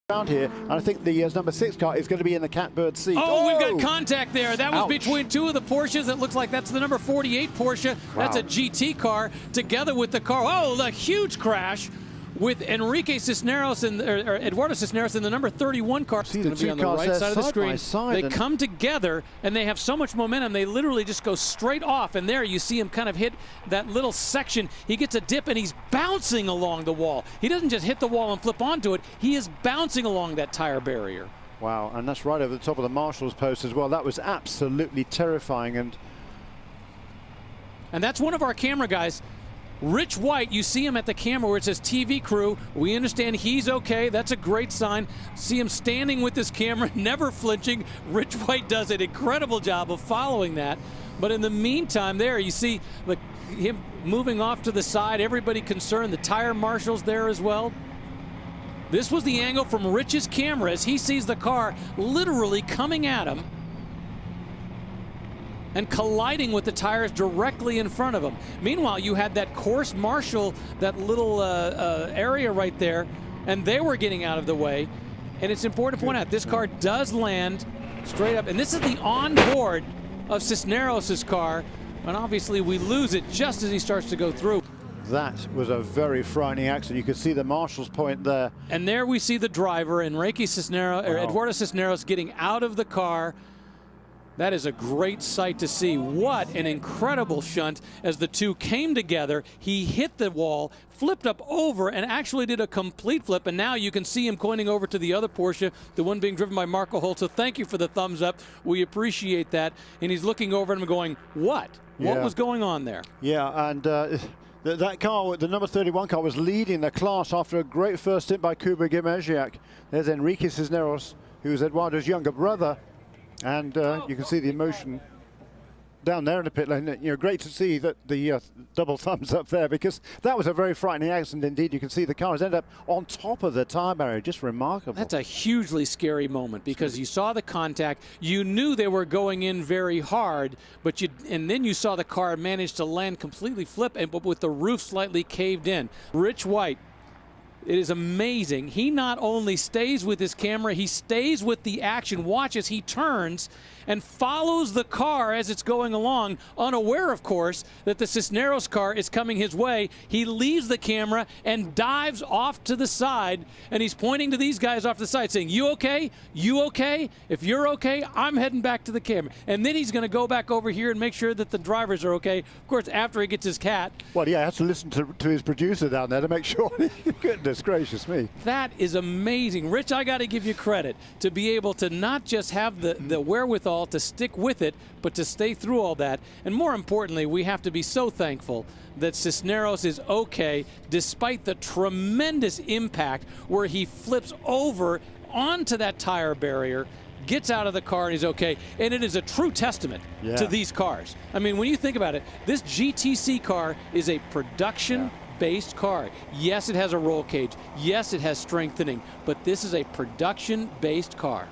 around here, and I think the number 6 car is going to be in the catbird seat. Oh, we've got contact there. That was between two of the Porsches. It looks like that's the number 48 Porsche. Wow. That's a GT car together with the car. Oh, the huge crash with Enrique Cisneros and Eduardo Cisneros in the number 31 car. See, it's going to be on the right side of the screen. They come together and they have so much momentum. They literally just go straight off. And there you see him kind of hit that little section. He gets a dip and he's bouncing along the wall. He doesn't just hit the wall and flip onto it. He is bouncing along that tire barrier. Wow, and that's right over the top of the marshal's post as well. That was absolutely terrifying. And that's one of our camera guys. Rich White, you see him at the camera where it says TV crew. We understand he's okay. That's a great sign. See him standing with his camera, never flinching. Rich White does an incredible job of following that. But in the meantime there, you see him moving off to the side. Everybody concerned. The tire marshal's there as well. This was the angle from Rich's camera as he sees the car literally coming at him and colliding with the tires directly in front of him. Meanwhile, you had that course marshal, that little area right there, and they were getting out of the way. And it's important to point out, this car does land straight up. And this is the onboard of Cisneros' car. And obviously, we lose it just as he starts to go through. That was a very frightening accident. You could see the marshal's point there. And there we see the driver, Enrique Cisneros, or Eduardo Cisneros, getting out of the car. That is a great sight to see. What an incredible shunt as the two came together. He hit the wall, flipped up over, and actually did a complete flip. And now you can see him pointing over to the other Porsche, the one being driven by Marco Holt. So thank you for the thumbs up. We appreciate that. And he's looking over at him going, what? Yeah. What was going on there? Yeah, and that car, the number 31 car, was leading the class after a great first stint by Kuba Gimeziak. There's Enrique Cisneros, who's Eduardo's younger brother. And you can see the emotion down there in the pit lane. You know, great to see that the double thumbs up there, because that was a very frightening accident indeed. You can see the car has ended up on top of the tire barrier. Just remarkable. That's a hugely scary moment because you saw the contact. You knew they were going in very hard, but and then you saw the car manage to land completely flip, but with the roof slightly caved in. Rich White. It is amazing. He not only stays with his camera, he stays with the action. Watch as he turns and follows the car as it's going along, unaware, of course, that the Cisneros car is coming his way. He leaves the camera and dives off to the side, and he's pointing to these guys off to the side saying, you okay? You okay? If you're okay, I'm heading back to the camera. And then he's going to go back over here and make sure that the drivers are okay. Of course, after he gets his cat. Well, yeah, he has to listen to his producer down there to make sure. Goodness gracious me. That is amazing. Rich, I got to give you credit to be able to not just have the wherewithal to stick with it, but to stay through all that. And more importantly, we have to be so thankful that Cisneros is okay despite the tremendous impact where he flips over onto that tire barrier, gets out of the car, and he's okay. And it is a true testament to these cars. I mean, when you think about it, this GTC car is a production-based car. Yes, it has a roll cage. Yes, it has strengthening, but this is a production-based car.